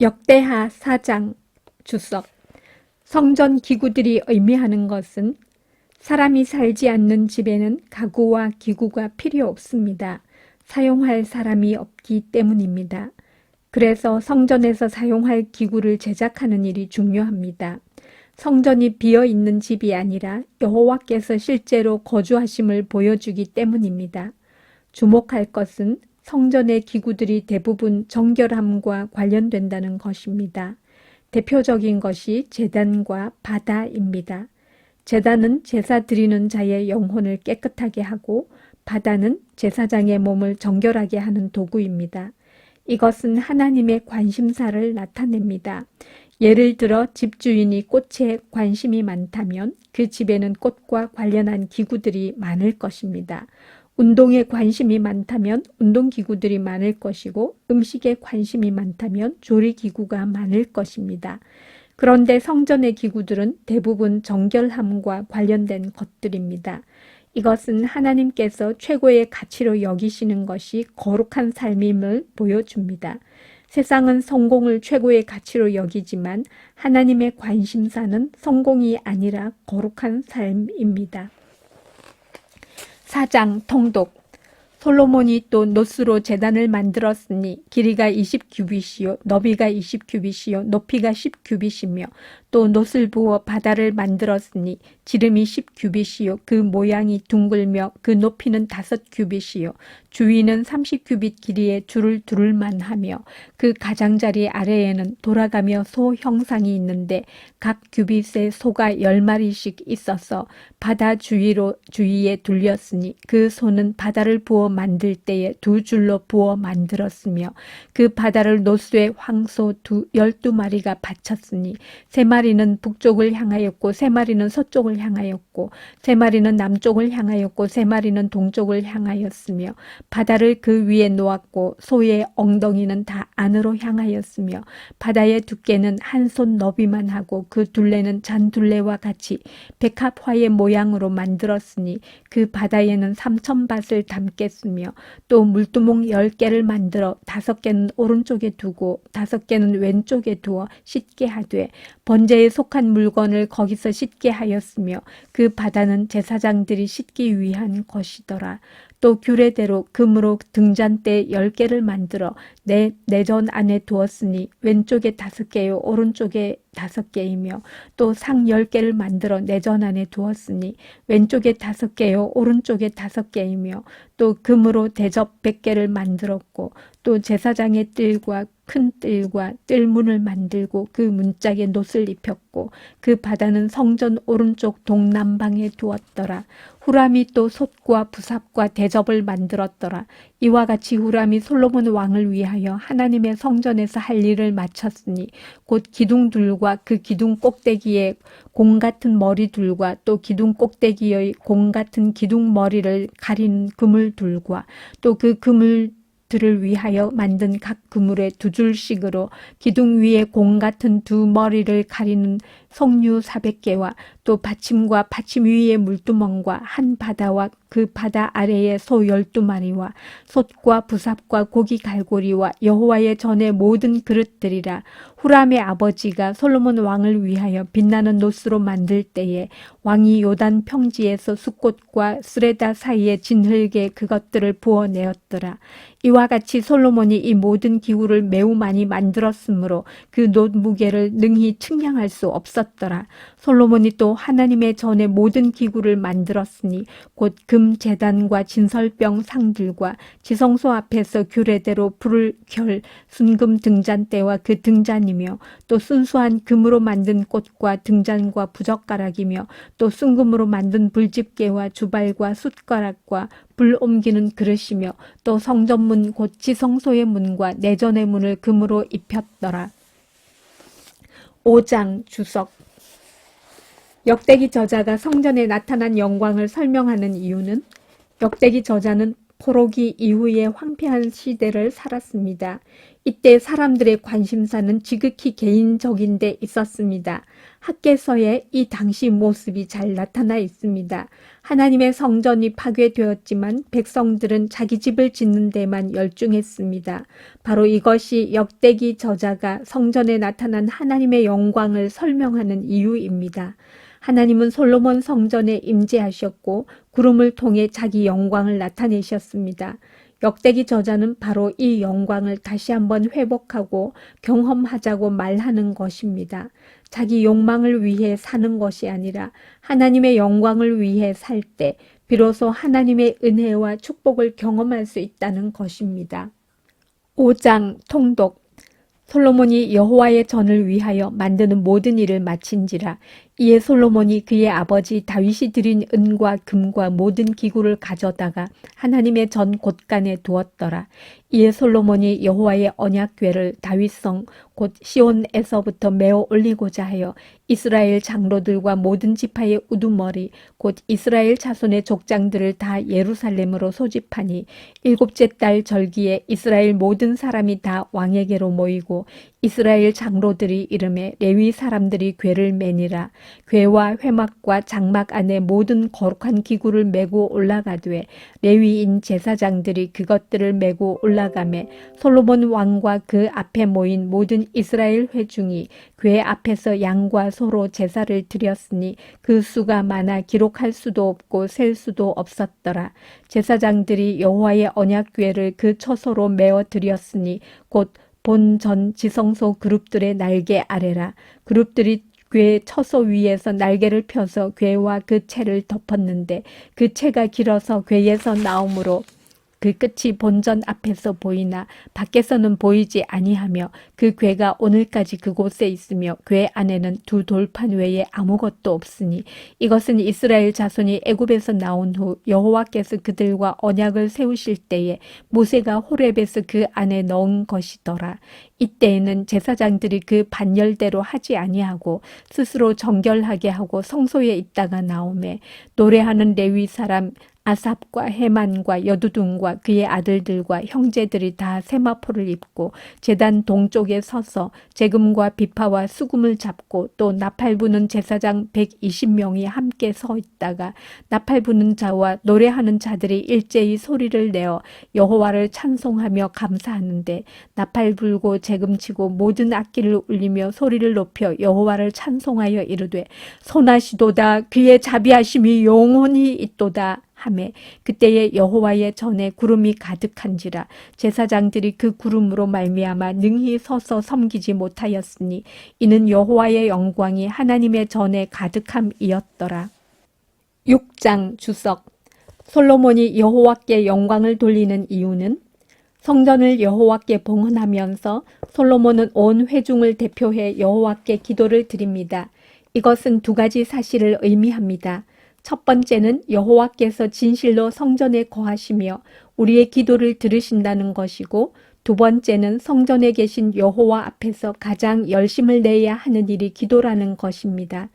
역대하 4장 주석. 성전 기구들이 의미하는 것은 사람이 살지 않는 집에는 가구와 기구가 필요 없습니다. 사용할 사람이 없기 때문입니다. 그래서 성전에서 사용할 기구를 제작하는 일이 중요합니다. 성전이 비어있는 집이 아니라 여호와께서 실제로 거주하심을 보여주기 때문입니다. 주목할 것은 성전의 기구들이 대부분 정결함과 관련된다는 것입니다. 대표적인 것이 제단과 바다입니다. 제단은 제사 드리는 자의 영혼을 깨끗하게 하고 바다는 제사장의 몸을 정결하게 하는 도구입니다. 이것은 하나님의 관심사를 나타냅니다. 예를 들어 집주인이 꽃에 관심이 많다면 그 집에는 꽃과 관련한 기구들이 많을 것입니다. 운동에 관심이 많다면 운동기구들이 많을 것이고 음식에 관심이 많다면 조리기구가 많을 것입니다. 그런데 성전의 기구들은 대부분 정결함과 관련된 것들입니다. 이것은 하나님께서 최고의 가치로 여기시는 것이 거룩한 삶임을 보여줍니다. 세상은 성공을 최고의 가치로 여기지만 하나님의 관심사는 성공이 아니라 거룩한 삶입니다. 4장 통독. 솔로몬이 또 노스로 제단을 만들었으니 길이가 20규빗이요 너비가 20규빗이요 높이가 10규빗이며 또 노스를 부어 바다를 만들었으니 지름이 10규빗이요 그 모양이 둥글며 그 높이는 5규빗이요 주위는 30규빗 길이의 줄을 두를만 하며 그 가장자리 아래에는 돌아가며 소 형상이 있는데 각 규빗에 소가 10마리씩 있어서 바다 주위에 둘렸으니 그 소는 바다를 부어 만들 때에 2줄로 부어 만들었으며 그 바다를 노스에 황소 12마리가 바쳤으니 3마리는 북쪽을 향하였고 3마리는 서쪽을 향하였고 3마리는 남쪽을 향하였고 3마리는 동쪽을 향하였으며 바다를 그 위에 놓았고 소의 엉덩이는 다 안으로 향하였으며 바다의 두께는 한 손 너비만 하고 그 둘레는 잔둘레와 같이 백합화의 모양으로 만들었으니 그 바다에는 3,000밭을 담겠으며 또 물두멍 10개를 만들어 5개는 오른쪽에 두고 5개는 왼쪽에 두어 씻게 하되 번제에 속한 물건을 거기서 씻게 하였으며 그 바다는 제사장들이 씻기 위한 것이더라. 또 규례대로 금으로 등잔대 10개를 만들어 내전 안에 두었으니 왼쪽에 5개요 오른쪽에 5개이며 또 상 10개를 만들어 내전 안에 두었으니 왼쪽에 5개요 오른쪽에 5개이며 또 금으로 대접 100개를 만들었고 또 제사장의 뜰과 큰 뜰과 뜰문을 만들고 그 문짝에 놋을 입혔고 그 바다는 성전 오른쪽 동남방에 두었더라. 후람이 또 솥과 부삽과 대접을 만들었더라. 이와 같이 후람이 솔로몬 왕을 위하여 하나님의 성전에서 할 일을 마쳤으니 곧 기둥둘과 그 기둥 꼭대기에 공 같은 머리둘과 또 기둥 꼭대기의 공 같은 기둥 머리를 가리는 그물둘과 또 그 그물들을 위하여 만든 각 그물에 2줄씩으로 기둥 위에 공 같은 2머리를 가리는 석류 400개와 또 받침과 받침 위에 물두멍과 한 바다와 그 바다 아래에 소 12마리와 솥과 부삽과 고기 갈고리와 여호와의 전의 모든 그릇들이라. 후람의 아버지가 솔로몬 왕을 위하여 빛나는 놋으로 만들 때에 왕이 요단 평지에서 숫꽃과 스레다 사이에 진흙에 그것들을 부어내었더라. 이와 같이 솔로몬이 이 모든 기구를 매우 많이 만들었으므로 그 놋 무게를 능히 측량할 수 없었더라. 솔로몬이 또 하나님의 전의 모든 기구를 만들었으니 곧 금 제단과 진설병 상들과 지성소 앞에서 규례대로 불을 켤 순금 등잔대와 그 등잔이며 또 순수한 금으로 만든 꽃과 등잔과 부젓가락이며 또 순금으로 만든 불집게와 주발과 숟가락과 불 옮기는 그릇이며 또 성전문 곧 지성소의 문과 내전의 문을 금으로 입혔더라. 5장 주석. 역대기 저자가 성전에 나타난 영광을 설명하는 이유는 역대기 저자는 포로기 이후의 황폐한 시대를 살았습니다. 이때 사람들의 관심사는 지극히 개인적인 데 있었습니다. 학계서에 이 당시 모습이 잘 나타나 있습니다. 하나님의 성전이 파괴되었지만 백성들은 자기 집을 짓는 데만 열중했습니다. 바로 이것이 역대기 저자가 성전에 나타난 하나님의 영광을 설명하는 이유입니다. 하나님은 솔로몬 성전에 임재하셨고 구름을 통해 자기 영광을 나타내셨습니다. 역대기 저자는 바로 이 영광을 다시 한번 회복하고 경험하자고 말하는 것입니다. 자기 욕망을 위해 사는 것이 아니라 하나님의 영광을 위해 살 때 비로소 하나님의 은혜와 축복을 경험할 수 있다는 것입니다. 5장 통독. 솔로몬이 여호와의 전을 위하여 만드는 모든 일을 마친지라. 이에 솔로몬이 그의 아버지 다윗이 드린 은과 금과 모든 기구를 가져다가 하나님의 전 곳간에 두었더라. 이에 솔로몬이 여호와의 언약궤를 다윗성 곧 시온에서부터 메어 올리고자 하여 이스라엘 장로들과 모든 지파의 우두머리 곧 이스라엘 자손의 족장들을 다 예루살렘으로 소집하니 일곱째 달 절기에 이스라엘 모든 사람이 다 왕에게로 모이고 이스라엘 장로들이 이름에 레위 사람들이 궤를 매니라. 궤와 회막과 장막 안에 모든 거룩한 기구를 메고 올라가되 레위인 제사장들이 그것들을 메고 올라가매 솔로몬 왕과 그 앞에 모인 모든 이스라엘 회중이 궤 앞에서 양과 소로 제사를 드렸으니 그 수가 많아 기록할 수도 없고 셀 수도 없었더라. 제사장들이 여호와의 언약궤를 그 처소로 메어 드렸으니 곧 본전 지성소 그룹들의 날개 아래라. 그룹들이 궤 처소 위에서 날개를 펴서 궤와 그 채를 덮었는데 그 채가 길어서 궤에서 나오므로 그 끝이 본전 앞에서 보이나 밖에서는 보이지 아니하며 그 궤가 오늘까지 그곳에 있으며 궤 안에는 두 돌판 외에 아무것도 없으니 이것은 이스라엘 자손이 애굽에서 나온 후 여호와께서 그들과 언약을 세우실 때에 모세가 호렙에서 그 안에 넣은 것이더라. 이때에는 제사장들이 그 반열대로 하지 아니하고 스스로 정결하게 하고 성소에 있다가 나오매 노래하는 레위 사람 아삽과 헤만과 여두둔과 그의 아들들과 형제들이 다 세마포를 입고 제단 동쪽에 서서 재금과 비파와 수금을 잡고 또 나팔 부는 제사장 120명이 함께 서 있다가 나팔 부는 자와 노래하는 자들이 일제히 소리를 내어 여호와를 찬송하며 감사하는데 나팔 불고 재금치고 모든 악기를 울리며 소리를 높여 여호와를 찬송하여 이르되 선하시도다 그의 자비하심이 영원히 있도다 하매 그때에 여호와의 전에 구름이 가득한지라 제사장들이 그 구름으로 말미암아 능히 서서 섬기지 못하였으니 이는 여호와의 영광이 하나님의 전에 가득함이었더라. 6장 주석. 솔로몬이 여호와께 영광을 돌리는 이유는 성전을 여호와께 봉헌하면서 솔로몬은 온 회중을 대표해 여호와께 기도를 드립니다. 이것은 두 가지 사실을 의미합니다. 첫 번째는 여호와께서 진실로 성전에 거하시며 우리의 기도를 들으신다는 것이고 두 번째는 성전에 계신 여호와 앞에서 가장 열심을 내야 하는 일이 기도라는 것입니다.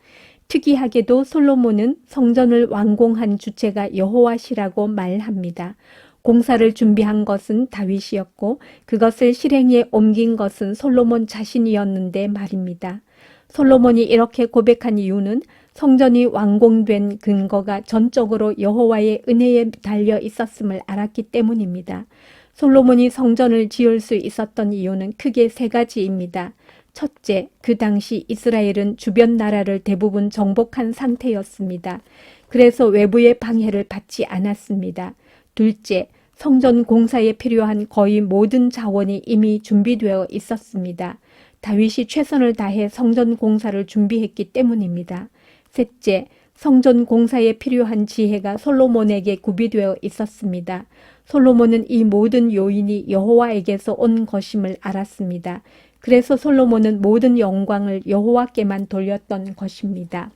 특이하게도 솔로몬은 성전을 완공한 주체가 여호와시라고 말합니다. 공사를 준비한 것은 다윗이었고 그것을 실행에 옮긴 것은 솔로몬 자신이었는데 말입니다. 솔로몬이 이렇게 고백한 이유는 성전이 완공된 근거가 전적으로 여호와의 은혜에 달려 있었음을 알았기 때문입니다. 솔로몬이 성전을 지을 수 있었던 이유는 크게 세 가지입니다. 첫째, 그 당시 이스라엘은 주변 나라를 대부분 정복한 상태였습니다. 그래서 외부의 방해를 받지 않았습니다. 둘째, 성전 공사에 필요한 거의 모든 자원이 이미 준비되어 있었습니다. 다윗이 최선을 다해 성전 공사를 준비했기 때문입니다. 셋째, 성전 공사에 필요한 지혜가 솔로몬에게 구비되어 있었습니다. 솔로몬은 이 모든 요인이 여호와에게서 온 것임을 알았습니다. 그래서 솔로몬은 모든 영광을 여호와께만 돌렸던 것입니다.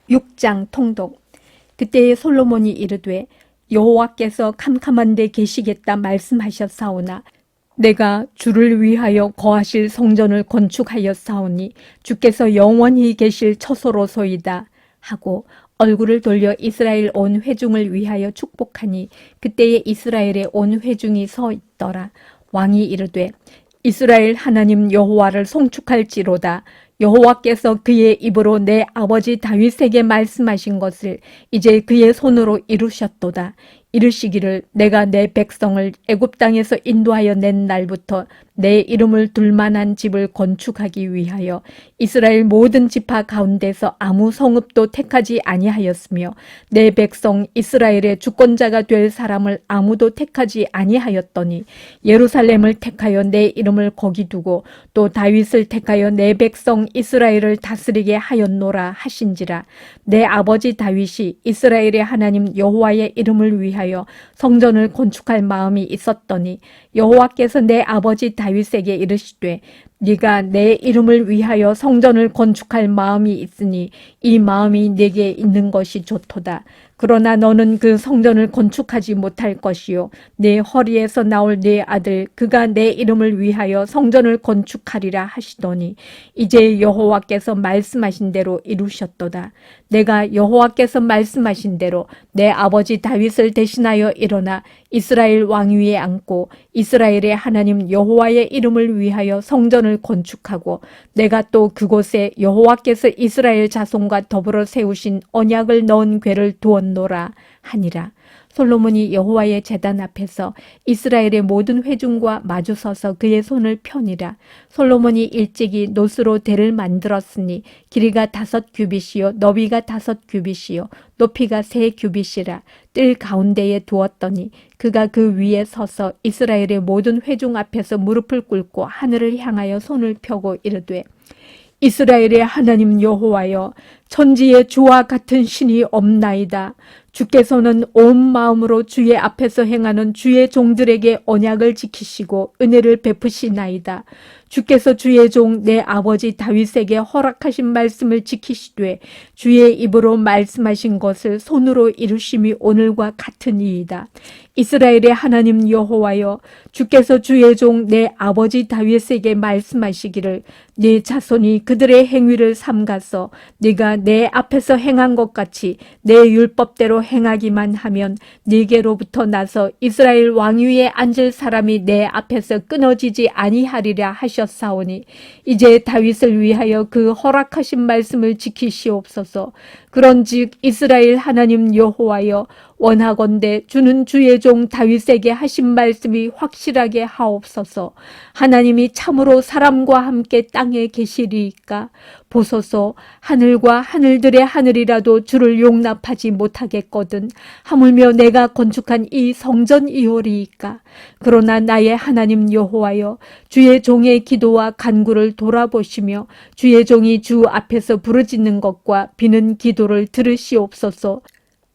6장 통독. 그때에 솔로몬이 이르되 여호와께서 캄캄한 데 계시겠다 말씀하셨사오나 내가 주를 위하여 거하실 성전을 건축하였사오니 주께서 영원히 계실 처소로소이다 하고 얼굴을 돌려 이스라엘 온 회중을 위하여 축복하니 그때에 이스라엘의 온 회중이 서 있더라. 왕이 이르되 이스라엘 하나님 여호와를 송축할지로다. 여호와께서 그의 입으로 내 아버지 다윗에게 말씀하신 것을 이제 그의 손으로 이루셨도다. 이르시기를 내가 내 백성을 애굽 땅에서 인도하여 낸 날부터 내 이름을 둘 만한 집을 건축하기 위하여 이스라엘 모든 지파 가운데서 아무 성읍도 택하지 아니하였으며 내 백성 이스라엘의 주권자가 될 사람을 아무도 택하지 아니하였더니 예루살렘을 택하여 내 이름을 거기 두고 또 다윗을 택하여 내 백성 이스라엘을 다스리게 하였노라 하신지라. 내 아버지 다윗이 이스라엘의 하나님 여호와의 이름을 위하여 성전을 건축할 마음이 있었더니 여호와께서 내 아버지 다윗에게 이르시되 네가 내 이름을 위하여 성전을 건축할 마음이 있으니 이 마음이 네게 있는 것이 좋도다. 그러나 너는 그 성전을 건축하지 못할 것이요 내 허리에서 나올 네 아들 그가 내 이름을 위하여 성전을 건축하리라 하시더니 이제 여호와께서 말씀하신 대로 이루셨도다. 내가 여호와께서 말씀하신 대로 내 아버지 다윗을 대신하여 일어나 이스라엘 왕위에 앉고 이스라엘의 하나님 여호와의 이름을 위하여 성전을 건축하고 내가 또 그곳에 여호와께서 이스라엘 자손과 더불어 세우신 언약을 넣은 궤를 두었노라 하니라. 솔로몬이 여호와의 제단 앞에서 이스라엘의 모든 회중과 마주서서 그의 손을 펴니라. 솔로몬이 일찍이 노스로 대를 만들었으니 길이가 5규빗이요 너비가 5규빗이요 높이가 3규빗이라. 뜰 가운데에 두었더니 그가 그 위에 서서 이스라엘의 모든 회중 앞에서 무릎을 꿇고 하늘을 향하여 손을 펴고 이르되 이스라엘의 하나님 여호와여 천지에 주와 같은 신이 없나이다. 주께서는 온 마음으로 주의 앞에서 행하는 주의 종들에게 언약을 지키시고 은혜를 베푸시나이다. 주께서 주의 종 내 아버지 다윗에게 허락하신 말씀을 지키시되 주의 입으로 말씀하신 것을 손으로 이루심이 오늘과 같으니이다. 이스라엘의 하나님 여호와여 주께서 주의 종 내 아버지 다윗에게 말씀하시기를 네 자손이 그들의 행위를 삼가서 네가 내 앞에서 행한 것 같이 내 율법대로 행하기만 하면 네게로부터 나서 이스라엘 왕위에 앉을 사람이 내 앞에서 끊어지지 아니하리라 하셨사오니 이제 다윗을 위하여 그 허락하신 말씀을 지키시옵소서. 그런즉 이스라엘 하나님 여호와여 원하건대 주는 주의 종 다윗에게 하신 말씀이 확실하게 하옵소서. 하나님이 참으로 사람과 함께 땅에 계시리이까? 보소서 하늘과 하늘들의 하늘이라도 주를 용납하지 못하겠거든. 하물며 내가 건축한 이 성전이오리이까? 그러나 나의 하나님 여호와여 주의 종의 기도와 간구를 돌아보시며 주의 종이 주 앞에서 부르짖는 것과 비는 기도를 들으시옵소서.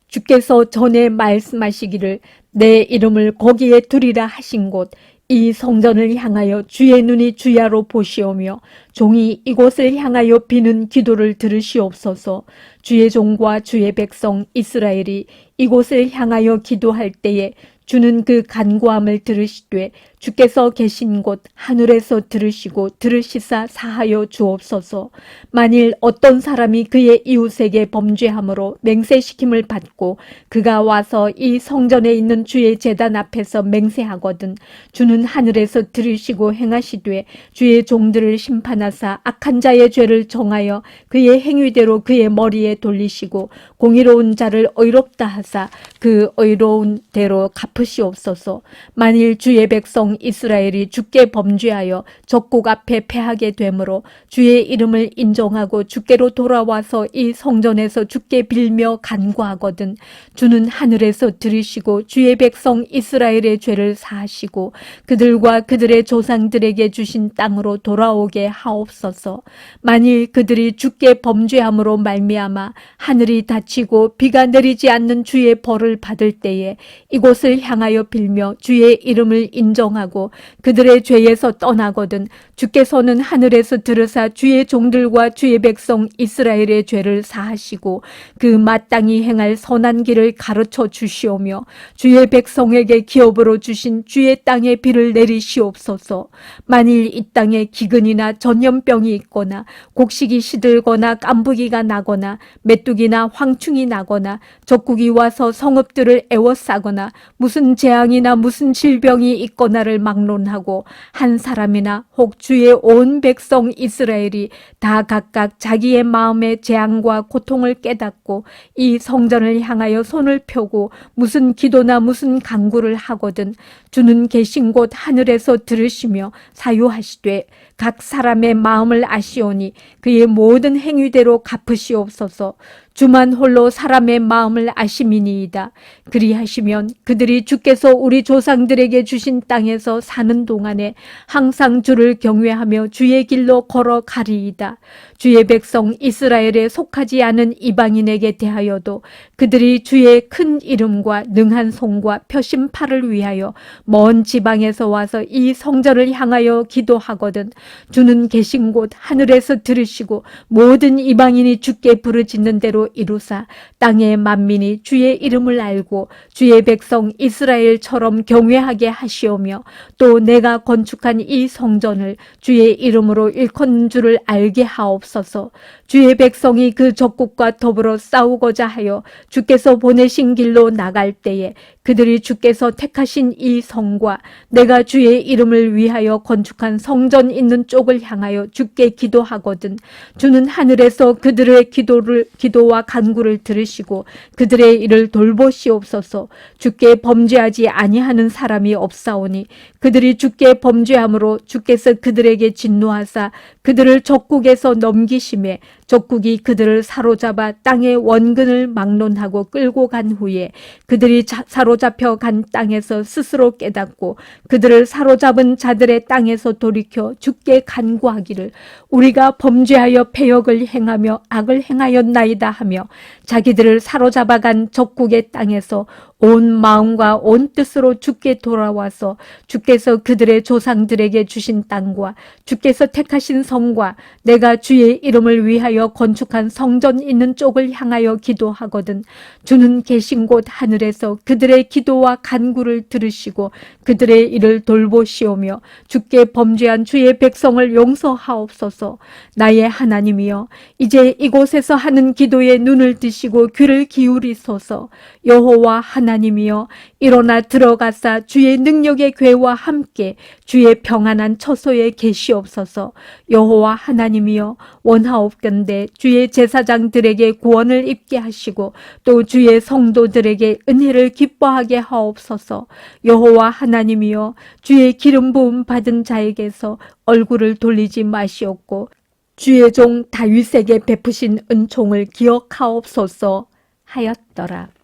주께서 전에 말씀하시기를 내 이름을 거기에 두리라 하신 곳 이 성전을 향하여 주의 눈이 주야로 보시오며 종이 이곳을 향하여 비는 기도를 들으시옵소서. 주의 종과 주의 백성 이스라엘이 이곳을 향하여 기도할 때에 주는 그 간구함을 들으시되 주께서 계신 곳 하늘에서 들으시고 들으시사 사하여 주옵소서. 만일 어떤 사람이 그의 이웃에게 범죄함으로 맹세시킴을 받고 그가 와서 이 성전에 있는 주의 제단 앞에서 맹세하거든 주는 하늘에서 들으시고 행하시되 주의 종들을 심판하사 악한 자의 죄를 정하여 그의 행위대로 그의 머리에 돌리시고 공의로운 자를 의롭다 하사 그 의로운 대로 갚으시옵소서. 만일 주의 백성 이스라엘이 주께 범죄하여 적국 앞에 패하게 되므로 주의 이름을 인정하고 주께로 돌아와서 이 성전에서 주께 빌며 간구하거든 주는 하늘에서 들으시고 주의 백성 이스라엘의 죄를 사하시고 그들과 그들의 조상들에게 주신 땅으로 돌아오게 하옵소서. 만일 그들이 주께 범죄함으로 말미암아 하늘이 닫히고 비가 내리지 않는 주의 벌을 받을 때에 이곳을 향하여 빌며 주의 이름을 인정하고 그들의 죄에서 떠나거든 주께서는 하늘에서 들으사 주의 종들과 주의 백성 이스라엘의 죄를 사하시고 그 마땅히 행할 선한 길을 가르쳐 주시오며 주의 백성에게 기업으로 주신 주의 땅에 비를 내리시옵소서. 만일 이 땅에 기근이나 전염병이 있거나 곡식이 시들거나 깐부기가 나거나 메뚜기나 황충이 나거나 적국이 와서 성읍들을 애워싸거나 무슨 재앙이나 무슨 질병이 있거나를 바다를 막론하고 한 사람이나 혹 주의 온 백성 이스라엘이 다 각각 자기의 마음의 재앙과 고통을 깨닫고 이 성전을 향하여 손을 펴고 무슨 기도나 무슨 간구를 하거든 주는 계신 곳 하늘에서 들으시며 사유하시되 각 사람의 마음을 아시오니 그의 모든 행위대로 갚으시옵소서. 주만 홀로 사람의 마음을 아심이니이다. 그리하시면 그들이 주께서 우리 조상들에게 주신 땅에서 사는 동안에 항상 주를 경외하며 주의 길로 걸어가리이다. 주의 백성 이스라엘에 속하지 않은 이방인에게 대하여도 그들이 주의 큰 이름과 능한 손과 펴신 팔을 위하여 먼 지방에서 와서 이 성전을 향하여 기도하거든 주는 계신 곳 하늘에서 들으시고 모든 이방인이 주께 부르짖는 대로 이루사 땅의 만민이 주의 이름을 알고 주의 백성 이스라엘처럼 경외하게 하시오며 또 내가 건축한 이 성전을 주의 이름으로 일컫는 줄을 알게 하옵소서. 주의 백성이 그 적국과 더불어 싸우고자 하여 주께서 보내신 길로 나갈 때에 그들이 주께서 택하신 이 성과 내가 주의 이름을 위하여 건축한 성전 있는 쪽을 향하여 주께 기도하거든 주는 하늘에서 그들의 기도와 간구를 들으시고 그들의 일을 돌보시옵소서. 주께 범죄하지 아니하는 사람이 없사오니 그들이 주께 범죄함으로 주께서 그들에게 진노하사 그들을 적국에서 넘기심에 적국이 그들을 사로잡아 땅의 원근을 막론하고 끌고 간 후에 그들이 사로잡혀 간 땅에서 스스로 깨닫고 그들을 사로잡은 자들의 땅에서 돌이켜 주께 간구하기를 우리가 범죄하여 패역을 행하며 악을 행하였나이다 하며 자기들을 사로잡아 간 적국의 땅에서 온 마음과 온 뜻으로 주께 돌아와서 주께서 그들의 조상들에게 주신 땅과 주께서 택하신 성과 내가 주의 이름을 위하여 건축한 성전 있는 쪽을 향하여 기도하거든 주는 계신 곳 하늘에서 그들의 기도와 간구를 들으시고 그들의 일을 돌보시오며 주께 범죄한 주의 백성을 용서하옵소서. 나의 하나님이여 이제 이곳에서 하는 기도에 눈을 뜨시고 귀를 기울이소서. 여호와 하나님이여 일어나 들어가사 주의 능력의 궤와 함께 주의 평안한 처소에 계시옵소서. 여호와 하나님이여 원하옵건대 주의 제사장들에게 구원을 입게 하시고 또 주의 성도들에게 은혜를 기뻐하게 하옵소서. 여호와 하나님이여 주의 기름 부음 받은 자에게서 얼굴을 돌리지 마시옵고 주의 종 다윗에게 베푸신 은총을 기억하옵소서 하였더라.